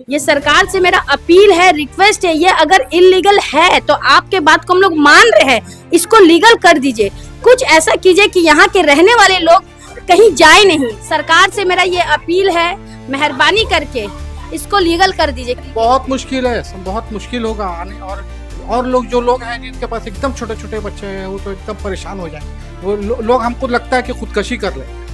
ये सरकार से मेरा अपील है, रिक्वेस्ट है, ये अगर इलीगल है तो आपके बात को हम लोग मान रहे हैं, इसको लीगल कर दीजिए। कुछ ऐसा कीजिए कि यहाँ के रहने वाले लोग कहीं जाए नहीं। सरकार से मेरा ये अपील है, मेहरबानी करके इसको लीगल कर दीजिए। बहुत मुश्किल है, बहुत मुश्किल होगा आने, और लोग जो लोग हैं जिनके पास एकदम छोटे छोटे बच्चे हैं वो तो एकदम परेशान हो जाए। वो लोग हमको लगता है कि खुदकशी कर ले।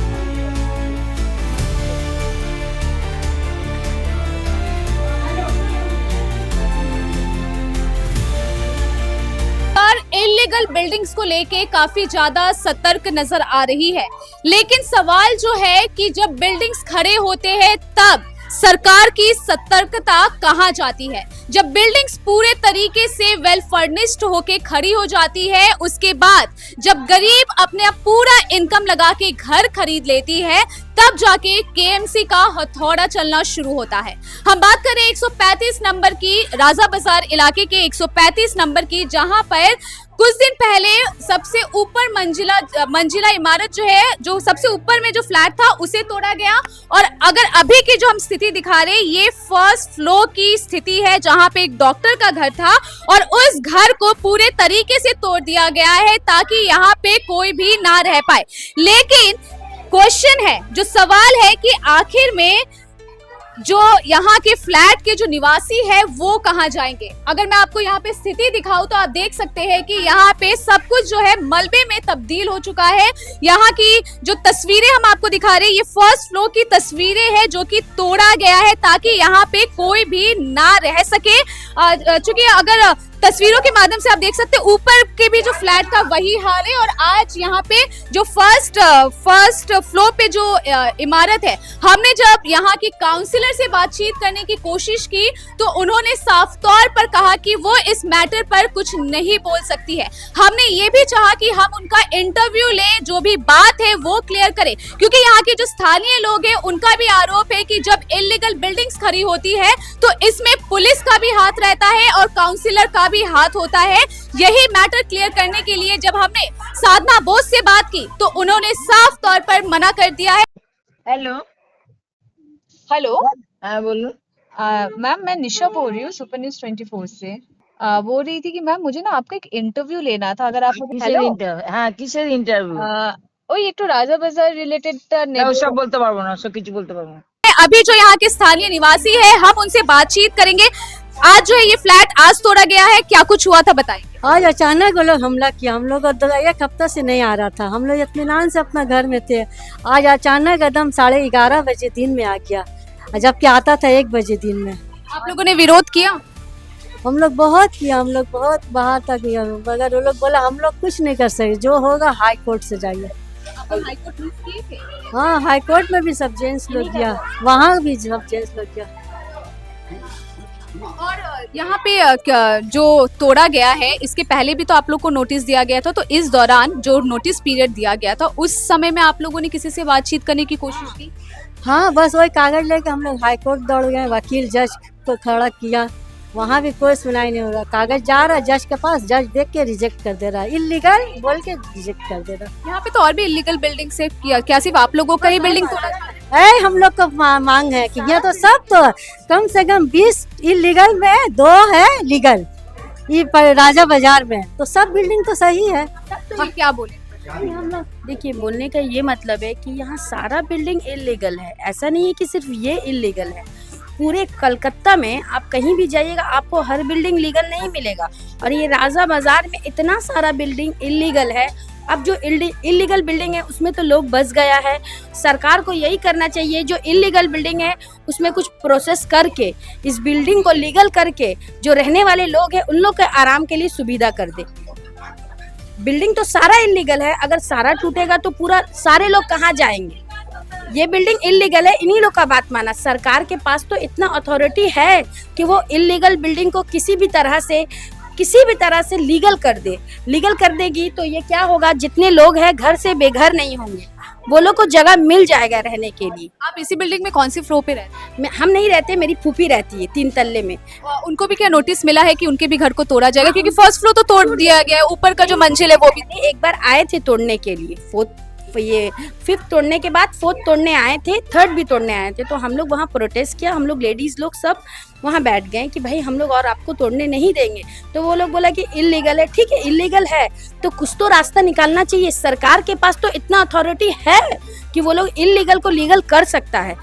इलीगल बिल्डिंग्स को लेके काफी ज्यादा सतर्क नजर आ रही है, लेकिन सवाल जो है कि जब बिल्डिंग्स खड़े होते हैं तब सरकार की सतर्कता कहाँ जाती है। जब बिल्डिंग्स पूरे तरीके से वेल फर्निश्ड होके खड़ी हो जाती है, उसके बाद जब गरीब अपने पूरा इनकम लगा के घर खरीद लेती है, तब जाके केएमसी का हथौड़ा चलना शुरू होता है। हम बात करें 135 नंबर की, राजा बाजार इलाके के 135 नंबर की, जहां पर कुछ दिन पहले सबसे ऊपर मंजिला इमारत जो है, जो सबसे ऊपर में जो फ्लैट था, उसे तोड़ा गया। और अगर अभी की जो हम स्थिति दिखा रहे हैं, ये फर्स्ट फ्लोर की स्थिति है, जहां पे एक डॉक्टर का घर था और उस घर को पूरे तरीके से तोड़ दिया गया है ताकि यहाँ पे कोई भी ना रह पाए। लेकिन क्वेश्चन है, जो सवाल है कि आखिर में जो यहाँ के फ्लैट के जो निवासी है वो कहाँ जाएंगे। अगर मैं आपको यहाँ पे स्थिति दिखाऊं तो आप देख सकते हैं कि यहाँ पे सब कुछ जो है मलबे में तब्दील हो चुका है। यहाँ की जो तस्वीरें हम आपको दिखा रहे हैं, ये फर्स्ट फ्लोर की तस्वीरें हैं जो कि तोड़ा गया है ताकि यहाँ पे कोई भी ना रह सके। चूंकि अगर तस्वीरों के माध्यम से आप देख सकते हैं, ऊपर के भी जो फ्लैट का वही हाल है। और आज यहाँ पे जो फर्स्ट फ्लोर पे जो इमारत है, हमने जब यहाँ की काउंसिलर से बातचीत करने की कोशिश की तो उन्होंने साफ तौर पर कहा कि वो इस मैटर पर कुछ नहीं बोल सकती है। हमने ये भी चाहा कि हम उनका इंटरव्यू लें, जो भी बात है वो क्लियर करें, क्योंकि यहाँ के जो स्थानीय लोग हैं उनका भी आरोप है कि जब इलीगल बिल्डिंग्स खड़ी होती है तो इसमें पुलिस का भी हाथ रहता है और काउंसिलर का भी हाथ होता है। यही मैटर क्लियर करने के लिए जब हमने साधना बोस से बात की तो उन्होंने साफ तौर पर मना कर दिया है। हेलो हेलो, हाँ बोलो। मैम मैं निशा बोल रही हूँ सुपर न्यूज 24 से। बोल रही थी कि मैम मुझे ना आपका एक इंटरव्यू लेना था, अगर आप मुझे। কিসের ইন্টারভিউ? ওই একটু রাজা বাজার रिलेटेड সব বলতে পারবো না, সব কিছু বলতে পারবো না। अभी जो यहाँ के स्थानीय निवासी है, हम उनसे बातचीत करेंगे। आज जो है ये फ्लैट आज तोड़ा गया है, क्या कुछ हुआ था बताएंगे। आज अचानक वो लोग हमला किया। हम लोग एक हफ्ता से नहीं आ रहा था, हम लोग इत्मीनान से अपना घर में थे। आज अचानक एकदम 11:30 बजे दिन में आ गया, जबकि आता था 1 बजे दिन में। आप लोगों ने विरोध किया? हम लोग बहुत किया, हम लोग बहुत बाहर तक गया, मगर वो लोग बोला हम लोग कुछ नहीं कर सकते, जो होगा हाई कोर्ट से जाइए। हाँ, हाई कोर्ट में भी सब जेंट्स लोग गया, वहाँ भी सब जेंट्स लोग गया। और यहाँ पे जो तोड़ा गया है, इसके पहले भी तो आप लोग को नोटिस दिया गया था, तो इस दौरान जो नोटिस पीरियड दिया गया था उस समय में आप लोगों ने किसी से बातचीत करने की कोशिश की? हाँ, बस वही कागज लेके हम लोग हाई कोर्ट दौड़ गए, वकील जज को खड़ा किया, वहाँ भी कोई सुनाई नहीं हो रहा। कागज जा रहा है जज के पास, जज देख के रिजेक्ट कर दे रहा है, इलीगल बोल के रिजेक्ट कर दे रहा है। यहाँ पे तो और भी इलीगल बिल्डिंग से क्या सिर्फ आप लोगों का ही बिल्डिंग तोड़ा? हम लोग का मांग है कि ये तो सब तो कम से कम 20 इलीगल में 2 है लीगल, ये राजा बाजार में तो सब बिल्डिंग तो सही है। तो क्या बोले हम लोग? देखिए, बोलने का ये मतलब है कि यहाँ सारा बिल्डिंग इलीगल है, ऐसा नहीं है कि सिर्फ ये इलीगल है। पूरे कलकत्ता में आप कहीं भी जाइएगा आपको हर बिल्डिंग लीगल नहीं मिलेगा, और ये राजा बाजार में इतना सारा बिल्डिंग इलीगल है। अब जो इलीगल बिल्डिंग है उसमें तो लोग बस गया है। सरकार को यही करना चाहिए, जो इलीगल बिल्डिंग है उसमें कुछ प्रोसेस करके इस बिल्डिंग को लीगल करके जो रहने वाले लोग हैं उन लोग के आराम के लिए सुविधा कर दे। बिल्डिंग तो सारा इलीगल है, अगर सारा टूटेगा तो पूरा सारे लोग कहाँ जाएंगे। ये बिल्डिंग इलीगल है, इन्हीं लोग का बात माना। सरकार के पास तो इतना अथॉरिटी है कि वो इलीगल बिल्डिंग को किसी भी तरह से लीगल कर दे। लीगल कर देगी तो ये क्या होगा, जितने लोग हैं घर से बेघर नहीं होंगे, वो लोग को जगह मिल जाएगा रहने के लिए। आप इसी बिल्डिंग में कौन सी फ्लोर पे रहते हैं? हम नहीं रहते, मेरी फूफी रहती है 3 तल्ले में। उनको भी क्या नोटिस मिला है कि उनके भी घर को तोड़ा जाएगा? क्योंकि फर्स्ट फ्लोर तो तोड़ दिया गया है, ऊपर का जो मंजिल है वो भी। एक बार आए थे तोड़ने के लिए, ये फिफ्थ तोड़ने के बाद फोर्थ तोड़ने आए थे, थर्ड भी तोड़ने आए थे। तो हम लोग वहाँ प्रोटेस्ट किया, हम लोग लेडीज़ लोग सब वहाँ बैठ गए कि भाई हम लोग और आपको तोड़ने नहीं देंगे। तो वो लोग बोला कि इलीगल है। ठीक है, इलीगल है तो कुछ तो रास्ता निकालना चाहिए। सरकार के पास तो इतना अथॉरिटी है कि वो लोग इलीगल को लीगल कर सकता है।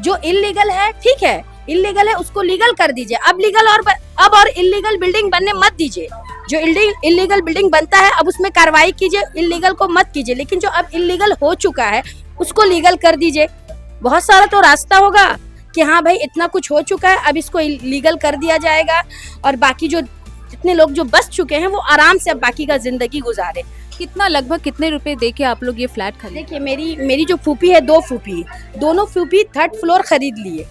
जो इलीगल है, ठीक है, इलीगल है उसको लीगल कर दीजिए। अब लीगल और इलीगल बिल्डिंग बनने मत दीजिए। जो इलीगल बिल्डिंग बनता है अब उसमें कार्रवाई कीजिए, इलीगल को मत कीजिए। लेकिन जो अब इलीगल हो चुका है उसको लीगल कर दीजिए। बहुत सारा तो रास्ता होगा कि हाँ भाई इतना कुछ हो चुका है, अब इसको लीगल कर दिया जाएगा और बाकी जो जितने लोग जो बच चुके हैं वो आराम से अब बाकी का जिंदगी गुजारे। कितना, लगभग कितने रुपए दे के आप लोग ये फ्लैट खरीदे? देखिए मेरी जो फूफी है, दो फूफी, दोनों फूफी थर्ड फ्लोर खरीद लिए।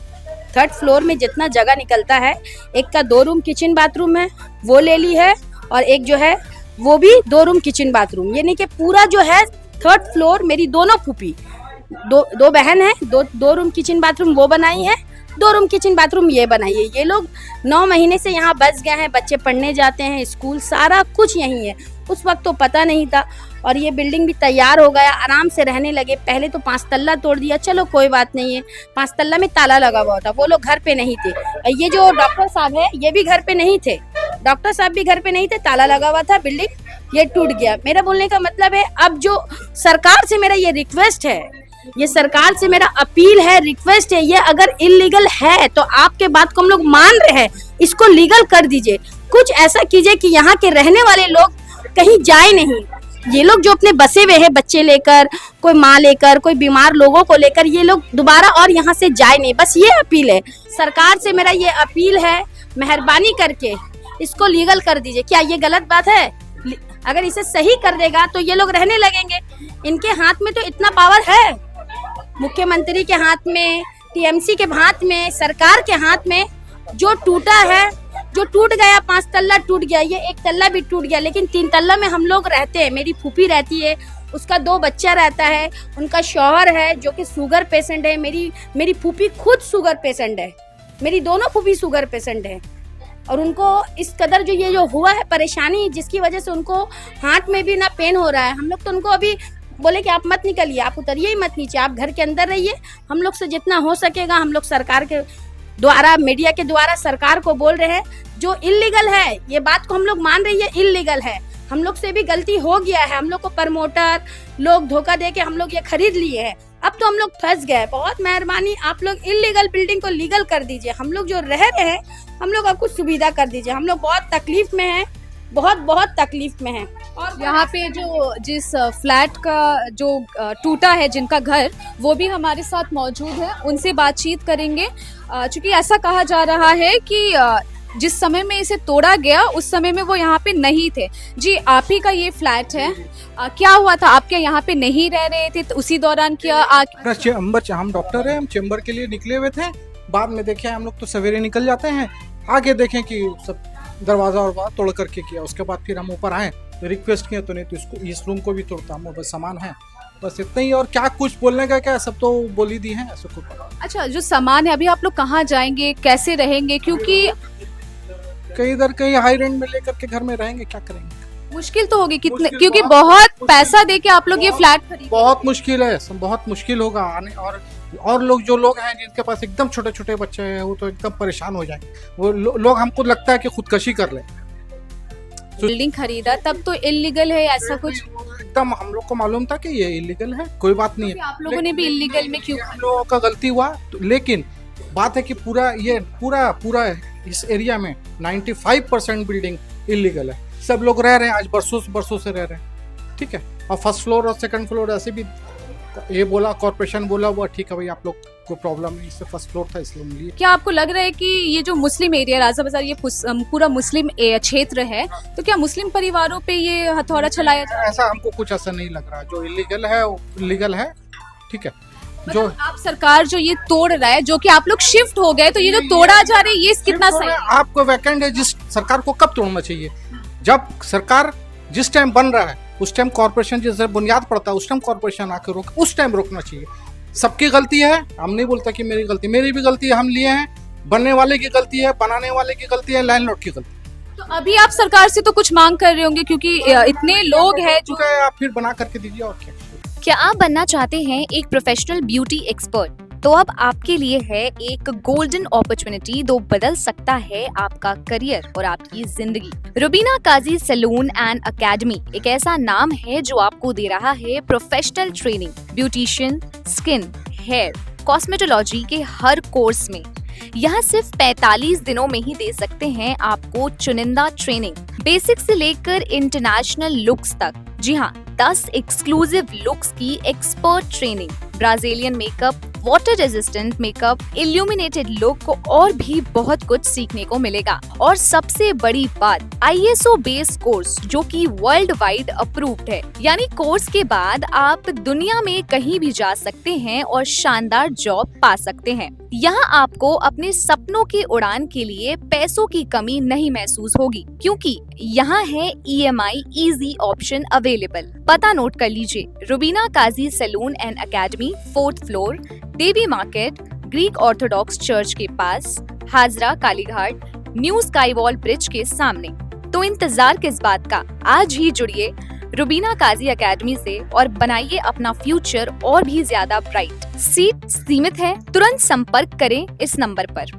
थर्ड फ्लोर में जितना जगह निकलता है, एक का 2 रूम किचन बाथरूम है वो ले ली है, और एक जो है वो भी 2 रूम किचन बाथरूम। यानी कि पूरा जो है थर्ड फ्लोर मेरी दोनों फूफी, दो बहन है, 2 रूम किचन बाथरूम वो बनाई है, 2 रूम किचन बाथरूम ये बनाई है। ये लोग 9 महीने से यहाँ बस गए हैं, बच्चे पढ़ने जाते हैं, स्कूल सारा कुछ यहीं है। उस वक्त तो पता नहीं था और ये बिल्डिंग भी तैयार हो गया, आराम से रहने लगे। पहले तो 5 तल्ला तोड़ दिया, चलो कोई बात नहीं है, 5 तल्ला में ताला लगा हुआ था, वो लोग घर पे नहीं थे। ये जो डॉक्टर साहब है ये भी घर पे नहीं थे, डॉक्टर साहब भी घर पे नहीं थे, ताला लगा हुआ था, बिल्डिंग ये टूट गया। मेरा बोलने का मतलब है, अब जो सरकार से मेरा ये रिक्वेस्ट है, ये सरकार से मेरा अपील है, रिक्वेस्ट है, ये अगर इलीगल है तो आपके बात को हम लोग मान रहे हैं, इसको लीगल कर दीजिए। कुछ ऐसा कीजिए कि यहाँ के रहने वाले लोग कहीं जाए नहीं। ये लोग जो अपने बसे हुए हैं बच्चे लेकर, कोई माँ लेकर, कोई बीमार लोगों को लेकर, ये लोग दोबारा और यहाँ से जाए नहीं। बस ये अपील है सरकार से, मेरा ये अपील है, मेहरबानी करके इसको लीगल कर दीजिए। क्या ये गलत बात है? अगर इसे सही कर देगा तो ये लोग रहने लगेंगे। इनके हाथ में तो इतना पावर है, मुख्यमंत्री के हाथ में, टीएमसी के हाथ में, सरकार के हाथ में। जो टूटा है, जो टूट गया, 5 तल्ला टूट गया, ये 1 तल्ला भी टूट गया, लेकिन 3 तल्ला में हम लोग रहते हैं। मेरी फूफी रहती है, उसका 2 बच्चा रहता है, उनका शौहर है जो कि शुगर पेशेंट है। मेरी फूफी खुद शुगर पेशेंट है, मेरी दोनों फूफी शुगर पेशेंट है। और उनको इस कदर ये जो हुआ है परेशानी, जिसकी वजह से उनको हार्ट में भी ना पेन हो रहा है। हम लोग तो उनको अभी बोले कि आप मत निकलिए, आप उतरिए ही मत नीचे, आप घर के अंदर रहिए। हम लोग से जितना हो सकेगा हम लोग सरकार के द्वारा, मीडिया के द्वारा सरकार को बोल रहे हैं, जो इलीगल है, ये बात को हम लोग मान रही है, इलीगल है। हम लोग से भी गलती हो गया है, हम लोग को प्रमोटर लोग धोखा दे के हम लोग ये खरीद लिए हैं। अब तो हम लोग फंस गए। बहुत मेहरबानी, आप लोग इलीगल बिल्डिंग को लीगल कर दीजिए। हम लोग जो रह रहे हैं, हम लोग आपको सुविधा कर दीजिए। हम लोग बहुत तकलीफ में हैं, बहुत तकलीफ में हैं। और यहाँ पे जो जिस फ्लैट का जो टूटा है, जिनका घर, वो भी हमारे साथ मौजूद है, उनसे बातचीत करेंगे। चूंकि ऐसा कहा जा रहा है कि जिस समय में इसे तोड़ा गया उस समय में वो यहाँ पे नहीं थे। जी, आप ही का ये फ्लैट है, क्या हुआ था? आप क्या यहाँ पे नहीं रह रहे थे तो उसी दौरान क्या चेम्बर, हम डॉक्टर हैं, हम चेम्बर के लिए निकले हुए थे। बाद में देखे हम लोग तो सवेरे निकल जाते हैं, आगे देखें कि सब दरवाजा और तोड़ करके किया। उसके बाद फिर हम ऊपर आए, रिक्वेस्ट किया तो नहीं तो इसको, इस रूम को भी तोड़ता, हम बस सामान है, बस इतना ही। और क्या कुछ बोलने का, क्या सब तो बोल ही दी है, ऐसा कुछ। अच्छा, जो सामान है, अभी आप लोग कहाँ जाएंगे, कैसे रहेंगे? क्योंकि कहीं इधर कहीं हाई रेंट में लेकर के घर में रहेंगे, क्या करेंगे? मुश्किल तो होगी कितने, मुश्किल, क्योंकि बहुत बहुत पैसा दे के आप लोग ये फ्लैट खरीदे। बहुत मुश्किल है, बहुत मुश्किल होगा आने। और लोग जो लोग हैं जिनके पास एकदम छोटे छोटे बच्चे हैं, वो तो एकदम परेशान हो जाएंगे। वो लोग, हमको लगता है कि खुदकशी कर ले। बिल्डिंग खरीदा तब तो इलीगल है, ऐसा कुछ एकदम हम लोग को मालूम था कि ये इलीगल है, कोई बात नहीं है। आप लोगों ने भी इलीगल में क्यों? हम लोगों का गलती हुआ तो, लेकिन बात है कि पूरा इस एरिया में 95% बिल्डिंग इलीगल है। सब लोग रह रहे हैं, आज बरसों से रह रहे हैं, ठीक है। और फर्स्ट फ्लोर और सेकंड फ्लोर ऐसे भी ये बोला, कॉर्पोरेशन बोला, वो ठीक है भाई, आप लोग को प्रॉब्लम नहीं, इससे फर्स्ट फ्लोर था इसलिए मिली। क्या आपको लग रहा है कि ये जो मुस्लिम एरिया राजा बाजार, ये पूरा मुस्लिम क्षेत्र है, तो क्या मुस्लिम परिवारों पे ये हथौड़ा चलाया जा रहा है? ऐसा हमको कुछ ऐसा नहीं लग रहा। जो इलीगल है वो लीगल है, ठीक है। जो आप सरकार जो ये तोड़ रहा है, जो कि आप लोग शिफ्ट हो गए, तो ये जो तोड़ा जा रहा है, ये कितना सही है? आपको वैकेंट है। जिस सरकार को कब तोड़ना चाहिए? जब सरकार जिस टाइम बन रहा है उस टाइम कॉर्पोरेशन जिस बुनियाद पड़ता है उस टाइम कॉर्पोरेशन आकर उस टाइम रोकना चाहिए। सबकी गलती है, हम नहीं बोलता कि मेरी गलती, मेरी भी गलती है, हम लिए हैं। बनने वाले की गलती है, बनाने वाले की गलती है, लैंडलॉर्ड की गलती। तो अभी आप सरकार से तो कुछ मांग कर रहे होंगे, क्योंकि इतने लोग हैं जो आप फिर बना करके दीजिए और क्या। क्या आप बनना चाहते हैं एक प्रोफेशनल ब्यूटी एक्सपर्ट? तो अब आपके लिए है एक गोल्डन अपॉर्चुनिटी जो बदल सकता है आपका करियर और आपकी जिंदगी। Rubina Kazi salon and academy एक ऐसा नाम है जो आपको दे रहा है professional training, beautician, skin, hair, cosmetology के हर कोर्स में। यहाँ सिर्फ 45 दिनों में ही दे सकते हैं आपको चुनिंदा ट्रेनिंग, बेसिक से लेकर इंटरनेशनल लुक्स तक। जी हाँ, 10 एक्सक्लूसिव लुक्स की expert training, Brazilian makeup, water resistant makeup, illuminated look और भी बहुत कुछ सीखने को मिलेगा। और सबसे बड़ी बात, ISO बेस्ड कोर्स जो कि वर्ल्ड वाइड अप्रूव्ड है। यानी कोर्स के बाद आप दुनिया में कहीं भी जा सकते हैं और शानदार जॉब पा सकते हैं। यहाँ आपको अपने सपनों की उड़ान के लिए पैसों की कमी नहीं महसूस होगी, क्योंकि यहाँ है EMI इजी ऑप्शन अवेलेबल। पता नोट कर लीजिए, Rubina Kazi salon and academy, 4th floor, Devi market, Greek Orthodox church के पास, Hazra Kalighat, New Sky Wall Bridge के सामने। तो इंतजार किस बात का, आज ही जुड़िए रुबीना काजी एकेडमी से और बनाइए अपना फ्यूचर और भी ज्यादा ब्राइट। सीट सीमित है, तुरंत संपर्क करें इस नंबर पर।